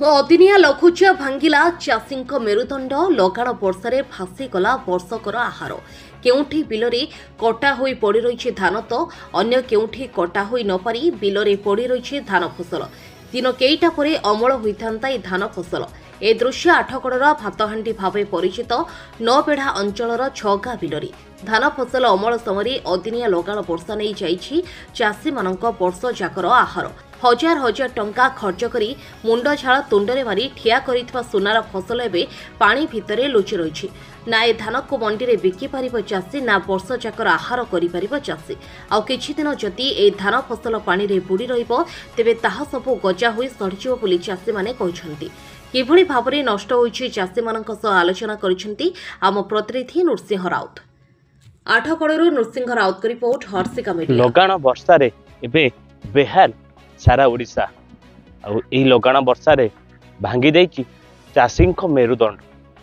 अदिनिया लघुचा भांगिला चाषी मेरुदंड लगाण वर्षा भासीगला वर्षकर आहार केउठी बिलरे कटा होई पड़ी रही धान तो अन्य केउठी कटा होई न पारी बिलरे पड़ी रही धान फसल दिन केईटा परे अमल होइथांता ए धान फसल ए दृश्य आठगड़र भातहांडी भावे परिचित नबेढ़ा अंचलर छगा बिलरे धान फसल अमल समय अदिनिया लगाण वर्षा नहीं जाइछि चाषी मानक वर्ष जाकर आहार हजार हजार टंका खर्च करी मुंड झाड़ तुंडरे मारी ठिया करिथिबा सोनार फसल एबे पानी भितरे लुचि रहिछि ना ए धान को मंडी रे बिकी पारिबो चाषी ना वर्ष जाकर आहार करि पारिबो चाषी आ किछि दिन जदि ए धान फसल पानी रे बुडी रहिबो तेबे ताहा सब गजा होई सड़जिबो बोली चाषी माने कहिसंती किभଳି भाबरे नष्ट होइछि चाषी मानक सह आलोचना करिसंती आम प्रतिनिधि नरसिंह राउत आठगड़रू नरसिंह राउत की रिपोर्ट हर्षिका मीडिया लगाण वर्षा रे एबे बेहाल सारा ओडिशा लगाण वर्षा रे भांगी देछि चाषी मेरुदंड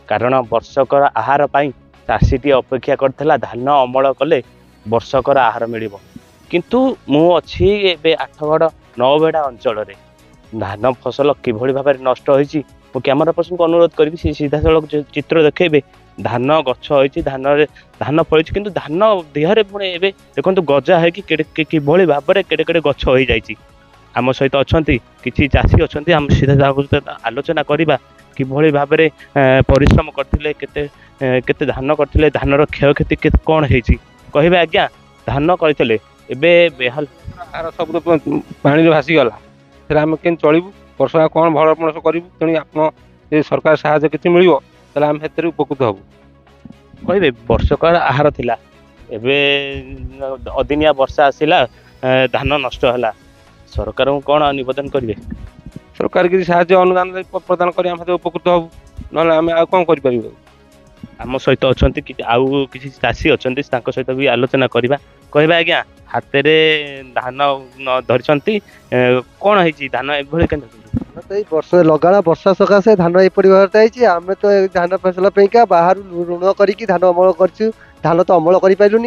कारण वर्षकर आहार पाई चाषीटी अपेक्षा करथिला धान अमल कले वर्षकर आहार मिलिबो किंतु मु अछि एबे आठगड़ नबेढ़ा अंचल रे धान फसल किभଳି भाबरे नष्ट होइछि मु कैमरा पर्सन को अनुरोध करी सीधा सड़क चित्र देखेबे धान गछ होइछि धान फळिछि किंतु धान देहरे पुणे एबे देखंतु गजा है कि किभଳି भाबरे केडे केडे गछ होई जाइछि आम सहित अच्छा किसी चाषी अच्छा आम सीधा आलोचना करवा किभଳି भाबरे परिश्रम करथिले केते धान करथिले धानर क्षयक्षति कौन होइछि कहबे आज्ञा धान करथिले एबे बेहाल आर सब तो पानी रे भासी गला फिर आम केन चलिबु वर्षा कौन भल मणस करिबु तेणी आपन जे सरकार सहायता किछि मिलिबो तले आम हेतरे उपकृत हबु कहबे वर्षकर आहार थिला एबे अदिनिया वर्षा आसिला धान नष्ट हला सरकार को कौन निवेदन करेंगे सरकार किसी साहाय्य अनुदान प्रदान कर उपकृत हबू ना आम आ कौन कर आम सहित अच्छा आउ किसी चाषी अच्छा सहित भी आलोचना करवा कहबा आज्ञा हाथ में धान धरी कौन है धान एभली वर्ष लगाण वर्षा सकाशे धान एपरी आम तो धान फसल पैका बाहर ऋण करी धान अमल कर धान तो अमल कर तेणु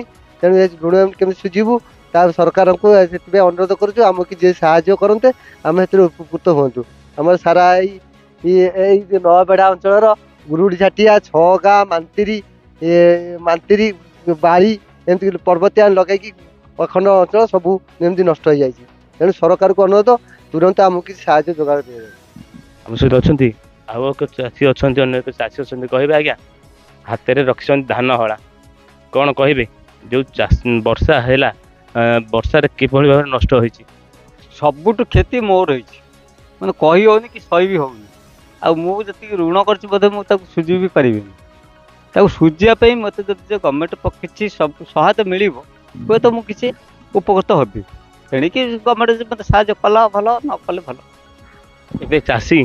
ऋण केमी सुझीबू सरकार को अनुरोध करूँ आमको जी साहाय्य करते आम उपकृत हूँ आम सारा नबेढ़ा अंचल गुरुड़ी झाटिया छगा मांतीरी मांतीरी बाड़ी एमती पर्वतिया लगे अखंड अंचल सबू एमती नष्ट हो जाए तेणु सरकार को अनुरोध तुरंत आमको किसी साहाय्य जोगाड़ दिया आम सहित अच्छा आउ एक चाषी अच्छा अन्य एक चाषी अच्छा कहबे आज्ञा हाथ में रखी धान हला कौन कहबे जो वर्षा है वर्षा किभଳି भाବରେ नष्ट होइछि सबुठु क्षति मोर होइछि माने कहि होनी कि सही भी होनी आ मु जति ऋण करछि बोधे मु ताकु सुझी भी परिबिनी ताकु सुझिया पई मते जति गवर्नमेंट पक्षी सब सहायता मिलिबो कोइ तो मु किछि उपकृत होबी तेणी कि गवर्नमेंट मते सहायता कला भलो न कले भलो एबे चाषी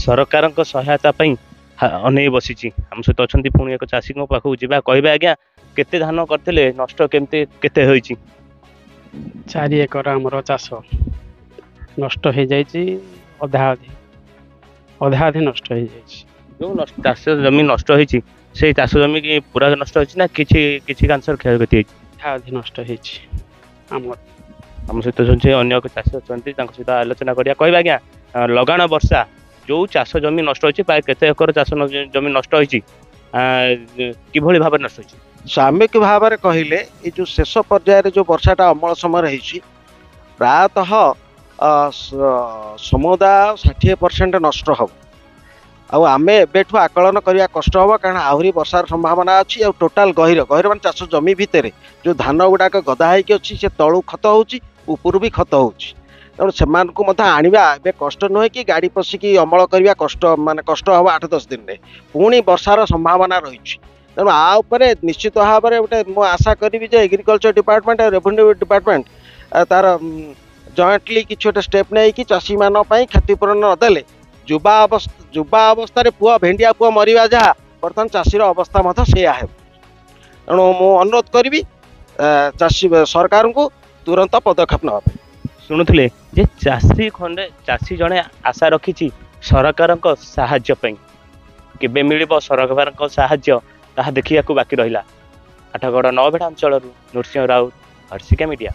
सरकारक सहायता पई अनै बसिछि हम सहित अछंती पुणी एक चाषी को पाखु जिबा कहबे आज्ञा केते धान करथिले नष्ट केमते केते होइछि 4 एकर आमर चाष नष्ट हो जाइए अधा अधी नष्ट हो जाइए जो चाष जमी नष्ट होइछि से चाष जमी की पूरा नष्ट होइछि ना किछि कांसर क्षयक्षति होइछि अधी नष्ट होइछि आम सहित अन्य एक चाषी अछंती तांको सहित आलोचना करिया कहबा आज्ञा लगाण वर्षा जो चाष जमी नष्ट होइछि प्राय केते एकर चाष जमी नष्ट होइछि किभଳି भाबरे नष्ट होइछि सामयिक भाव में कहले ये जो शेष पर्यायर जो वर्षाटा अमल समय रही प्रायतः समुदाय 60% नष्ट हम आम एबेठू आकलन करने कष्ट हम कारण आहरी वर्षार संभावना अच्छी आ टोटाल गहिर गहिर मान चाष जमी भितर जो धान गुड़ाक गदा होगी अच्छी से तलू खत होपर भी खत हो तेणु से आने ए कष्ट नुहे कि गाड़ी पशिकी अमल करने कष्ट मान कष्ट हम 8-10 दिन में पुणी वर्षार संभावना रही तेणु आउे निश्चित भाव में गोटे मु आशा करी एग्रीकल्चर डिपार्टमेंट और रेवेन्यू डिपार्टमेंट तार जॉइंटली किसी गोटे स्टेप नहीं कि चाषी मान क्षतिपूरण नदेले युवा अवस्था पुआ भेंडिया पुआ मरवा जहाँ बर्तमान चाषीर अवस्था से तेणु मु अनुरोध करी चाषी सरकार को तुरंत पदक्षेप नापे शुणुले जे चाषी खंडे चाषी जड़े आशा रखी सरकार साहाय्य केबे मिलिबो सरकार साहाय्य ताहा देखिया बाकी रहिला आठगड़ नबेढ़ा अंचल नरसिंह राउत हर्षिका मीडिया।